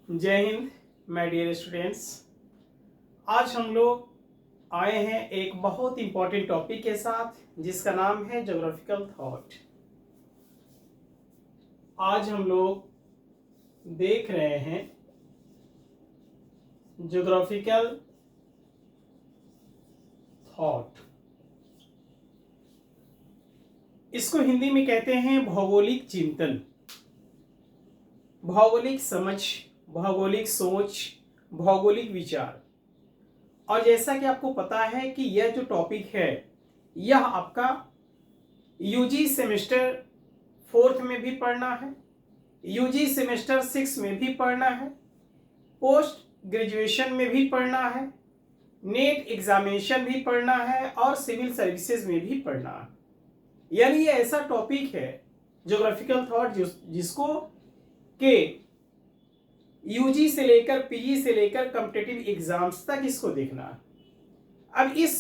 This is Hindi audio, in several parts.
जय हिंद माय डियर स्टूडेंट्स। आज हम लोग आए हैं एक बहुत इंपॉर्टेंट टॉपिक के साथ जिसका नाम है ज्योग्राफिकल थॉट। आज हम लोग देख रहे हैं ज्योग्राफिकल थॉट। इसको हिंदी में कहते हैं भौगोलिक चिंतन, भौगोलिक समझ, भौगोलिक सोच, भौगोलिक विचार। और जैसा कि आपको पता है कि यह जो टॉपिक है यह आपका यूजी सेमेस्टर 4th में भी पढ़ना है, यूजी सेमेस्टर 6 में भी पढ़ना है, पोस्ट ग्रेजुएशन में भी पढ़ना है, नेट एग्जामिनेशन भी पढ़ना है और सिविल सर्विसेज में भी पढ़ना है। यानी ये ऐसा टॉपिक है ज्योग्राफिकल थॉट जिसको के यूजी से लेकर पीजी से लेकर कॉम्पिटिटिव एग्जाम्स तक इसको देखना है। अब इस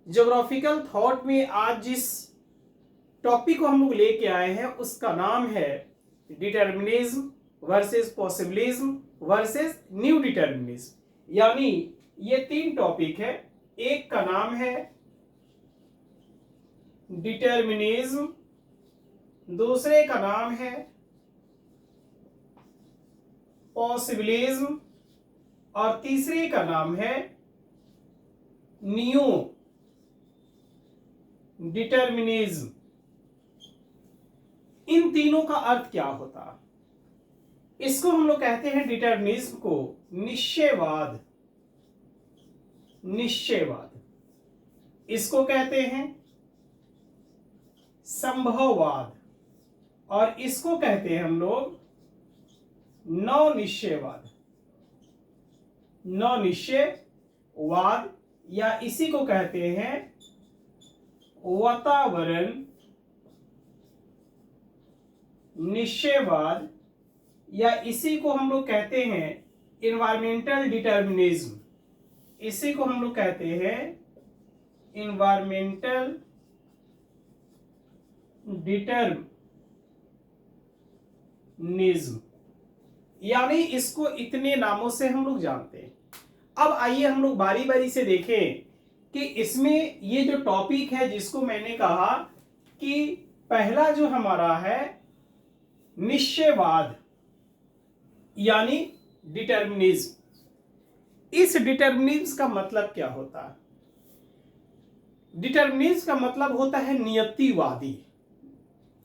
ज्योग्राफिकल थॉट में आज जिस टॉपिक को हम लोग लेके आए हैं उसका नाम है determinism versus possibilism versus new determinism. यानी ये 3 टॉपिक है। एक का नाम है डिटर्मिनिज्म, दूसरे का नाम है पॉसिबिलिज्म और तीसरे का नाम है न्यू डिटर्मिनिज्म। इन तीनों का अर्थ क्या होता है? इसको हम लोग कहते हैं डिटर्मिनिज्म को निश्चयवाद, निश्चयवाद। इसको कहते हैं संभववाद और इसको कहते हैं हम लोग नव निश्चयवाद, नव निश्चयवाद, या इसी को कहते हैं वातावरण निश्चयवाद, या इसी को हम लोग कहते हैं इन्वायरमेंटल डिटर्मिनिज्म। इसी को हम लोग कहते हैं इन्वायरमेंटल डिटर्मिनिज्म। यानी इसको इतने नामों से हम लोग जानते हैं। अब आइए हम लोग बारी बारी से देखें कि इसमें ये जो टॉपिक है जिसको मैंने कहा कि पहला जो हमारा है निश्चयवाद यानी डिटर्मिनिज्म। इस डिटर्मिनिज्म का मतलब क्या होता है? डिटर्मिनिज्म का मतलब होता है नियतिवादी।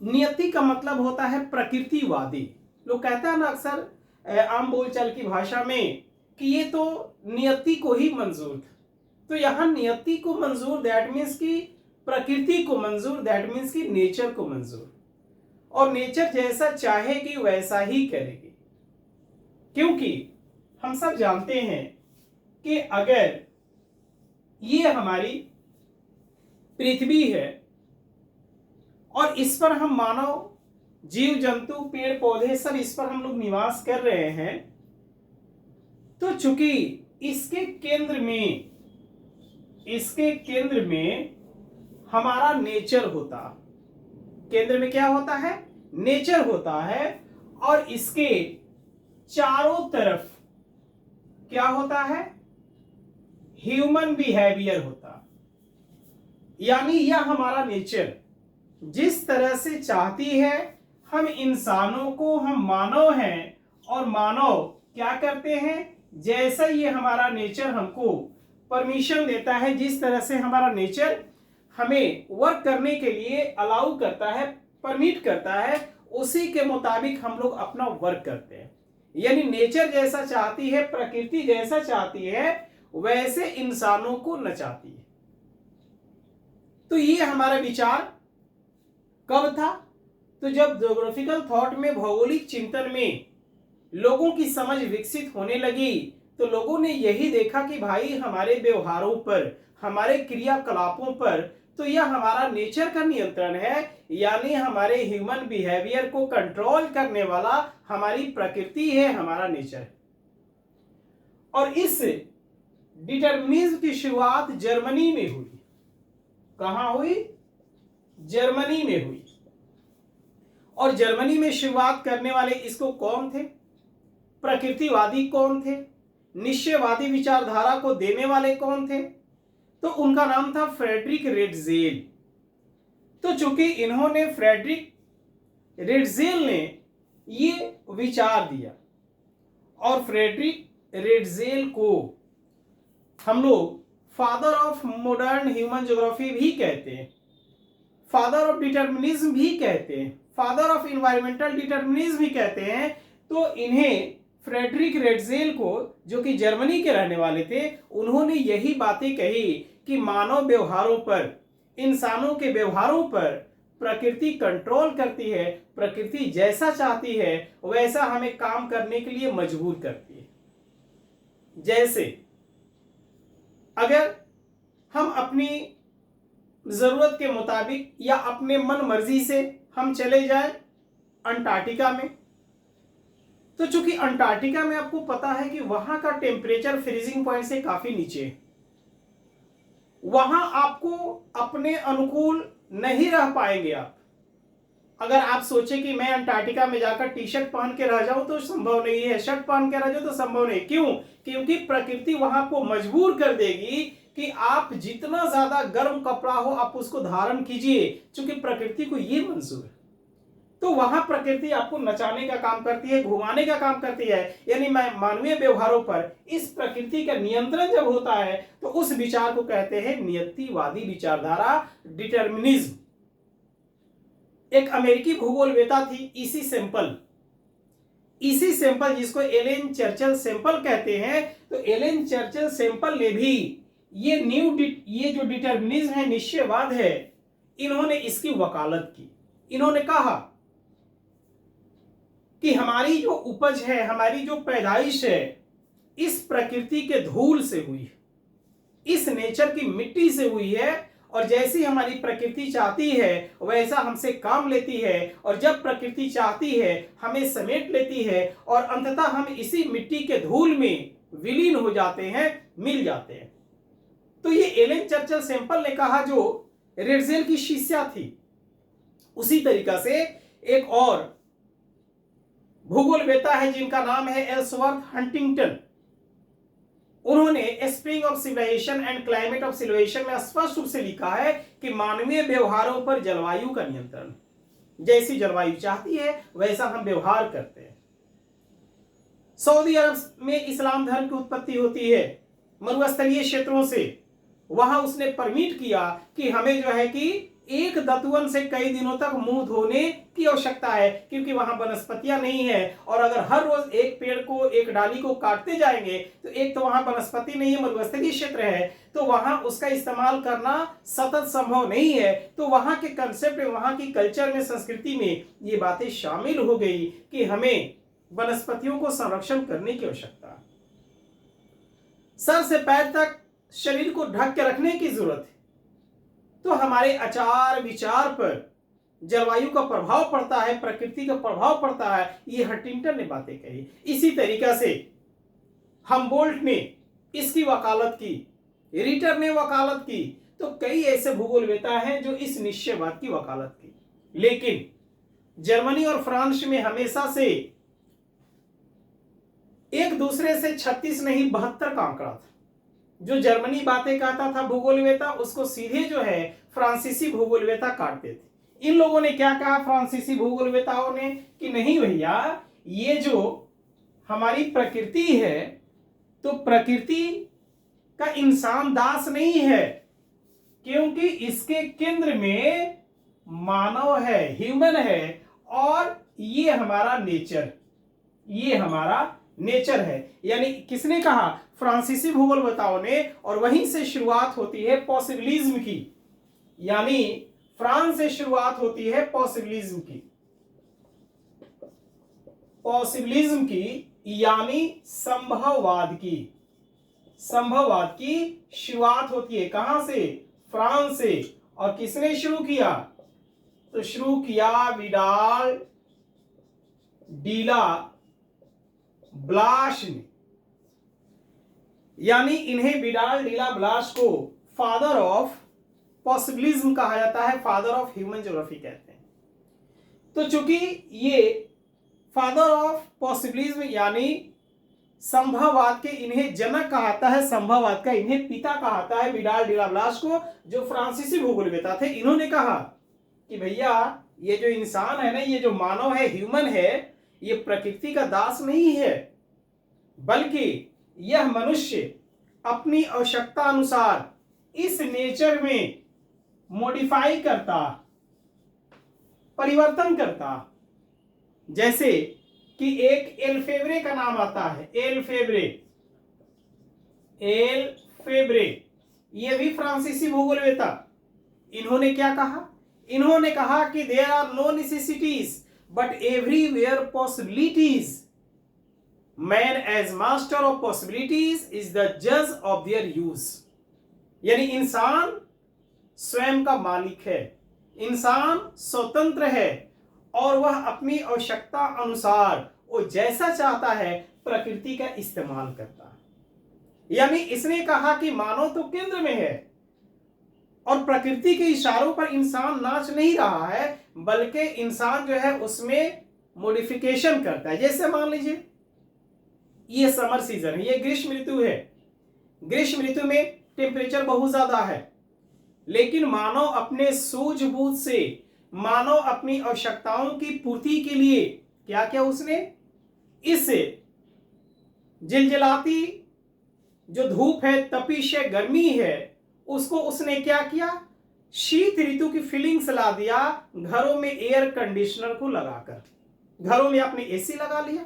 नियति का मतलब होता है प्रकृतिवादी। लोग कहता है ना अक्सर आम बोलचाल की भाषा में कि ये तो नियति को ही मंजूर था, तो यहां नियति को मंजूर दैट मीन्स कि प्रकृति को मंजूर, दैट मीन्स कि नेचर को मंजूर। और नेचर जैसा चाहेगी वैसा ही करेगी, क्योंकि हम सब जानते हैं कि अगर ये हमारी पृथ्वी है और इस पर हम मानव, जीव जंतु, पेड़ पौधे सब इस पर हम लोग निवास कर रहे हैं, तो चूंकि इसके केंद्र में हमारा नेचर होता, केंद्र में क्या होता है? नेचर होता है, और इसके चारों तरफ क्या होता है? ह्यूमन बिहेवियर होता। यानी यह हमारा नेचर जिस तरह से चाहती है, हम इंसानों को, हम मानव हैं और मानव क्या करते हैं, जैसा ये हमारा नेचर हमको परमिशन देता है, जिस तरह से हमारा नेचर हमें वर्क करने के लिए अलाउ करता है, परमिट करता है, उसी के मुताबिक हम लोग अपना वर्क करते हैं। यानी नेचर जैसा चाहती है, प्रकृति जैसा चाहती है, वैसे इंसानों को नचाती है। तो ये हमारा विचार कब था? तो जब ज्योग्राफिकल थॉट में, भौगोलिक चिंतन में लोगों की समझ विकसित होने लगी, तो लोगों ने यही देखा कि भाई हमारे व्यवहारों पर, हमारे क्रियाकलापों पर तो यह हमारा नेचर का नियंत्रण है। यानी हमारे ह्यूमन बिहेवियर को कंट्रोल करने वाला हमारी प्रकृति है, हमारा नेचर है। और इस डिटर्मिनिज्म की शुरुआत जर्मनी में हुई। कहां हुई? जर्मनी में हुई। और जर्मनी में शुरुआत करने वाले इसको कौन थे? प्रकृतिवादी कौन थे, निश्चयवादी विचारधारा को देने वाले कौन थे, तो उनका नाम था फ्रेडरिक रेटजेल। तो चूंकि इन्होंने फ्रेडरिक रेटजेल ने ये विचार दिया, और फ्रेडरिक रेटजेल को हम लोग father of modern human geography भी कहते हैं, फादर ऑफ डिटर्मिनिज्म भी कहते हैं, फादर ऑफ इन्वायरमेंटल डिटर्मिनिज्म भी कहते हैं। तो इन्हें फ्रेडरिक रेटजेल को, जो कि जर्मनी के रहने वाले थे, उन्होंने यही बातें कही कि मानव व्यवहारों पर, इंसानों के व्यवहारों पर प्रकृति कंट्रोल करती है, प्रकृति जैसा चाहती है वैसा हमें काम करने के लिए मजबूर करती है। जैसे अगर हम अपनी जरूरत के मुताबिक या अपने मन मर्जी से हम चले जाएं अंटार्कटिका में, तो चूंकि अंटार्कटिका में आपको पता है कि वहां का टेम्परेचर फ्रीजिंग पॉइंट से काफी नीचे है, वहां आपको अपने अनुकूल नहीं रह पाएंगे आप। अगर आप सोचे कि मैं अंटार्कटिका में जाकर टी शर्ट पहन के रह जाऊं तो संभव नहीं है, शर्ट पहन के रह जाऊं तो संभव नहीं। क्यों? क्योंकि प्रकृति वहां को मजबूर कर देगी कि आप जितना ज्यादा गर्म कपड़ा हो आप उसको धारण कीजिए, क्योंकि प्रकृति को ये मंजूर है। तो वहां प्रकृति आपको नचाने का काम करती है, घुमाने का काम करती है। यानी मानवीय व्यवहारों पर इस प्रकृति का नियंत्रण जब होता है तो उस विचार को कहते हैं नियतिवादी विचारधारा, डिटर्मिनिज्म। एक अमेरिकी भूगोलवेता थी ईसी सेम्पल, ईसी सेम्पल जिसको एलेन चर्चिल सेम्पल कहते हैं। तो एलेन चर्चिल सेम्पल ने भी ये जो डिटर्मिनिज्म है, निश्चयवाद है, इन्होंने इसकी वकालत की। इन्होंने कहा कि हमारी जो उपज है, हमारी जो पैदाइश है, इस प्रकृति के धूल से हुई है, इस नेचर की मिट्टी से हुई है, और जैसी हमारी प्रकृति चाहती है वैसा हमसे काम लेती है, और जब प्रकृति चाहती है हमें समेट लेती है, और अंततः हम इसी मिट्टी के धूल में विलीन हो जाते हैं, मिल जाते हैं। तो ये एलेन चर्चिल सेम्पल ने कहा, जो रेटजेल की शिष्या थी। उसी तरीका से एक और भूगोलवेता है जिनका नाम है एल्सवर्थ हंटिंगटन। उन्होंने spring of civilisation and climate of civilisation में स्पष्ट रूप से लिखा है कि मानवीय व्यवहारों पर जलवायु का नियंत्रण, जैसी जलवायु चाहती है वैसा हम व्यवहार करते हैं। सऊदी अरब में इस्लाम धर्म की उत्पत्ति होती है मरुस्थलीय क्षेत्रों से। वहां उसने परमिट किया कि हमें जो है कि एक दतुअन से कई दिनों तक मुंह धोने की आवश्यकता है, क्योंकि वहां वनस्पतियां नहीं है, और अगर हर रोज एक पेड़ को, एक डाली को काटते जाएंगे तो एक तो वहां वनस्पति नहीं है, मरुस्थलीय क्षेत्र है, तो वहां उसका इस्तेमाल करना सतत संभव नहीं है। तो वहां के कंसेप्ट में, वहां की कल्चर में, संस्कृति में ये बातें शामिल हो गई कि हमें वनस्पतियों को संरक्षण करने की आवश्यकता है। सर से पैर तक शरीर को ढक के रखने की जरूरत है। तो हमारे आचार विचार पर जलवायु का प्रभाव पड़ता है, प्रकृति का प्रभाव पड़ता है, ये हंटिंगटन ने बातें कही। इसी तरीका से हमबोल्ट ने इसकी वकालत की, रिटर ने वकालत की। तो कई ऐसे भूगोलवेता हैं जो इस निश्चयवाद की वकालत की। लेकिन जर्मनी और फ्रांस में हमेशा से एक दूसरे से 36 नहीं 72 का आंकड़ा था। जो जर्मनी बातें कहता था भूगोलवेता, उसको सीधे जो है फ्रांसीसी भूगोलवेता काटते थे। इन लोगों ने क्या कहा, फ्रांसीसी भूगोलवेताओं ने, कि नहीं भैया, ये जो हमारी प्रकृति है, तो प्रकृति का इंसान दास नहीं है, क्योंकि इसके केंद्र में मानव है, ह्यूमन है, और ये हमारा नेचर, ये हमारा नेचर है। यानी किसने कहा? फ्रांसीसी भूगोलवेताओं ने। और वहीं से शुरुआत होती है पॉसिबिलिज्म की, यानी फ्रांस से शुरुआत होती है पॉसिबिलिज्म की, पॉसिबिलिज्म की यानी संभववाद की। संभववाद की शुरुआत होती है कहां से? फ्रांस से। और किसने शुरू किया? तो शुरू किया विडाल डीला ब्लाश ने। यानी इन्हें विडाल डीला ब्लाश को फादर ऑफ पॉसिबिलिज्म कहा जाता है, फादर ऑफ ह्यूमन ज्योग्राफी कहते हैं। तो चूंकि ये फादर ऑफ पॉसिबिलिज्म यानी संभववाद के इन्हें जनक कहाता है, संभववाद का इन्हें पिता कहाता है विडाल डिलाब्लास को, जो फ्रांसीसी भूगोलवेता थे। इन्होंने कहा कि भैया ये जो इंसान है ना, ये जो मानव है, ह्यूमन है, ये प्रकृति का दास नहीं है, बल्कि यह मनुष्य अपनी आवश्यकता अनुसार इस नेचर में मॉडिफाई करता, परिवर्तन करता। जैसे कि एक एलफेब्रे का नाम आता है, एलफेब्रे, एलफेब्रे, ये भी फ्रांसीसी भूगोलवेता। इन्होंने क्या कहा? इन्होंने कहा कि there are no necessities but everywhere possibilities, man as master of possibilities is the जज ऑफ देयर यूज। यानी इंसान स्वयं का मालिक है, इंसान स्वतंत्र है और वह अपनी आवश्यकता अनुसार वो जैसा चाहता है प्रकृति का इस्तेमाल करता है। यानी इसने कहा कि मानव तो केंद्र में है और प्रकृति के इशारों पर इंसान नाच नहीं रहा है, बल्कि इंसान जो है उसमें मॉडिफिकेशन करता है। जैसे मान लीजिए ये समर सीजन है, ये ग्रीष्म ऋतु है। ग्रीष्म ऋतु में टेम्परेचर बहुत ज्यादा है, लेकिन मानव अपने सूझबूझ से, मानव अपनी आवश्यकताओं की पूर्ति के लिए क्या किया उसने, इस जिलजिलाती जो धूप है, तपिश है, गर्मी है, उसको उसने क्या किया, शीत ऋतु की फीलिंग्स ला दिया घरों में एयर कंडीशनर को लगाकर। घरों में आपने एसी लगा लिया,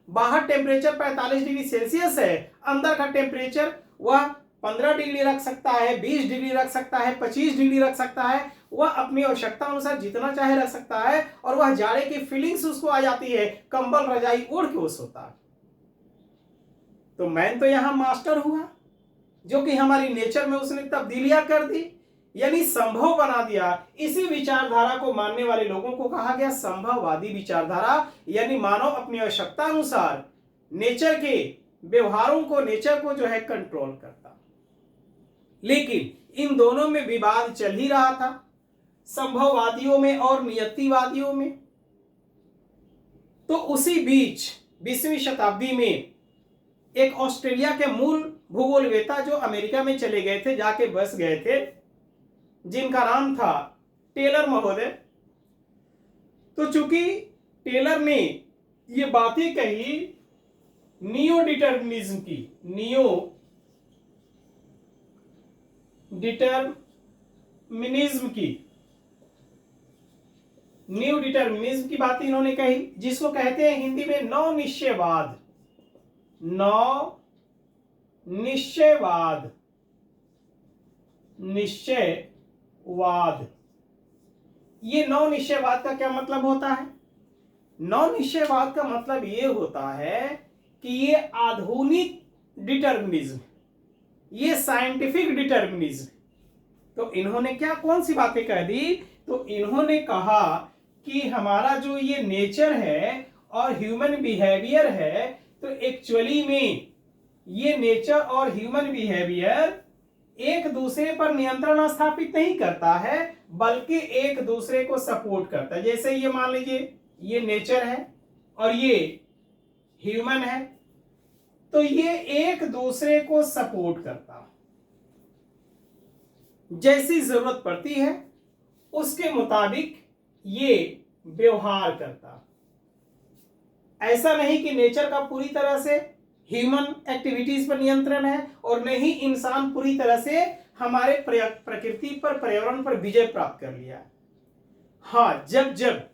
बाहर टेम्परेचर 45 डिग्री सेल्सियस है, अंदर का टेम्परेचर वह 15 डिग्री रख सकता है, 20 डिग्री रख सकता है, 25 डिग्री रख सकता है। वह अपनी आवश्यकता अनुसार जितना चाहे रख सकता है और वह जाड़े की फीलिंग्स उसको आ जाती है, कंबल रजाई ओढ़ के वो सोता है। तो मैन तो यहां मास्टर हुआ, जो कि हमारी नेचर में उसने तब्दीलियां कर दी, यानी संभव बना दिया। इसी विचारधारा को मानने वाले लोगों को कहा गया संभववादी विचारधारा। यानी मानव अपनी आवश्यकता अनुसार नेचर के व्यवहारों को, नेचर को जो है कंट्रोल करता। लेकिन इन दोनों में विवाद चल ही रहा था, संभववादियों में और नियतिवादियों में। तो उसी बीच 20वीं शताब्दी में एक ऑस्ट्रेलिया के मूल भूगोलवेता जो अमेरिका में चले गए थे, जाके बस गए थे, जिनका नाम था टेलर महोदय। तो चूंकि टेलर ने ये बातें कही नियो डिटर्मिनिज्म की, नियो डिटर्मिनिज्म की, न्यू डिटर्मिनिज्म की बात इन्होंने कही, जिसको कहते हैं हिंदी में नव निश्चयवाद। नव निश्चयवाद, निश्चयवाद। ये नव निश्चयवाद का क्या मतलब होता है? नव निश्चयवाद का मतलब ये होता है कि ये आधुनिक डिटर्मिनिज्म, ये साइंटिफिक डिटर्मिनिज्म। तो इन्होंने क्या, कौन सी बातें कह दी? तो इन्होंने कहा कि हमारा जो ये नेचर है और ह्यूमन बिहेवियर है, तो एक्चुअली में ये नेचर और ह्यूमन बिहेवियर एक दूसरे पर नियंत्रण स्थापित नहीं करता है, बल्कि एक दूसरे को सपोर्ट करता है। जैसे ये मान लीजिए ये नेचर है और ये ह्यूमन है, तो ये एक दूसरे को सपोर्ट करता, जैसी जरूरत पड़ती है उसके मुताबिक ये व्यवहार करता। ऐसा नहीं कि नेचर का पूरी तरह से ह्यूमन एक्टिविटीज पर नियंत्रण है और नहीं इंसान पूरी तरह से हमारे प्रकृति पर, पर्यावरण पर विजय प्राप्त कर लिया। हाँ, जब जब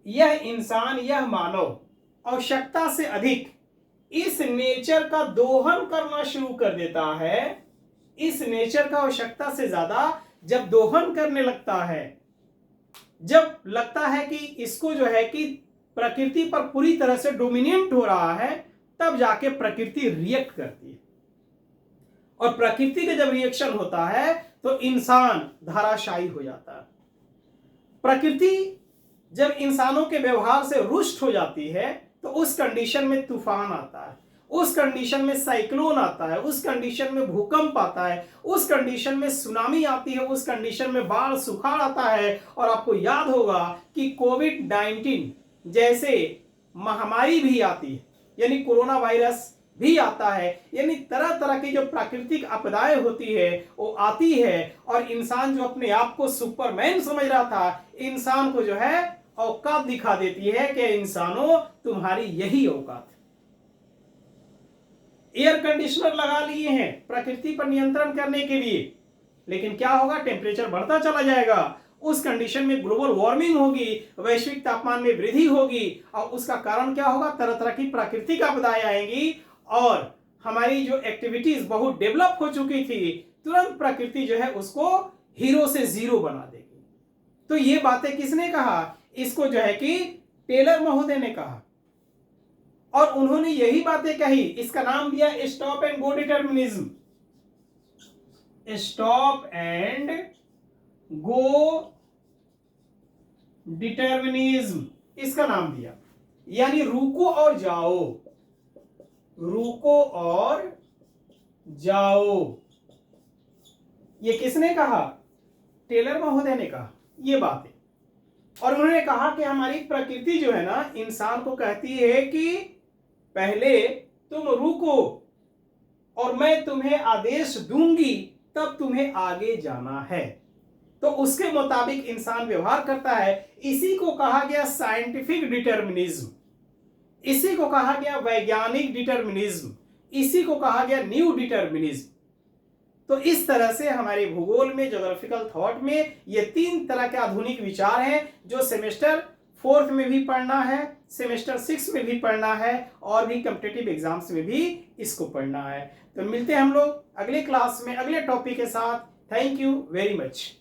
यह इंसान, यह मानव आवश्यकता से अधिक इस नेचर का दोहन करना शुरू कर देता है, इस नेचर का आवश्यकता से ज्यादा जब दोहन करने लगता है, जब लगता है कि इसको जो है कि प्रकृति पर पूरी तरह से डोमिनेट हो रहा है, तब जाके प्रकृति रिएक्ट करती है। और प्रकृति का जब रिएक्शन होता है तो इंसान धाराशायी हो जाता है। प्रकृति जब इंसानों के व्यवहार से रुष्ट हो जाती है तो उस कंडीशन में तूफान आता है, उस कंडीशन में साइक्लोन आता है, उस कंडीशन में भूकंप आता है, उस कंडीशन में सुनामी आती है, उस कंडीशन में बाढ़ सुखाड़ आता है। और आपको याद होगा कि कोविड-19 जैसे महामारी भी आती है, यानी कोरोना वायरस भी आता है। यानी तरह तरह की जो प्राकृतिक आपदाएं होती है वो आती है, और इंसान जो अपने आप को सुपरमैन समझ रहा था, इंसान को जो है औकात दिखा देती है कि इंसानों तुम्हारी यही औकात। एयर कंडीशनर लगा लिए हैं प्रकृति पर नियंत्रण करने के लिए, लेकिन क्या होगा, टेम्परेचर बढ़ता चला जाएगा। उस कंडीशन में ग्लोबल वार्मिंग होगी, वैश्विक तापमान में वृद्धि होगी, और उसका कारण क्या होगा, तरह तरह की प्राकृतिक आपदाएं आएंगी, और हमारी जो एक्टिविटीज बहुत डेवलप हो चुकी थी, तुरंत प्रकृति जो है उसको हीरो से जीरो बना देगी। तो ये बातें किसने कहा, इसको जो है कि टेलर महोदय ने कहा, और उन्होंने यही बातें कही। इसका नाम दिया stop and go determinism. Stop and go determinism इसका नाम दिया, यानी रुको और जाओ, रुको और जाओ। ये किसने कहा, टेलर महोदय ने कहा ये बातें। और उन्होंने कहा कि हमारी प्रकृति जो है ना, इंसान को कहती है कि पहले तुम रुको और मैं तुम्हें आदेश दूंगी, तब तुम्हें आगे जाना है। तो उसके मुताबिक इंसान व्यवहार करता है। इसी को कहा गया साइंटिफिक डिटर्मिनिज्म, इसी को कहा गया वैज्ञानिक डिटर्मिनिज्म, इसी को कहा गया न्यू डिटर्मिनिज्म। तो इस तरह से हमारे भूगोल में, ज्योग्राफिकल थॉट में ये 3 तरह के आधुनिक विचार हैं, जो सेमेस्टर 4th में भी पढ़ना है, सेमेस्टर 6 में भी पढ़ना है, और भी कॉम्पिटिटिव एग्जाम्स में भी इसको पढ़ना है। तो मिलते हैं हम लोग अगले क्लास में अगले टॉपिक के साथ। Thank you very much.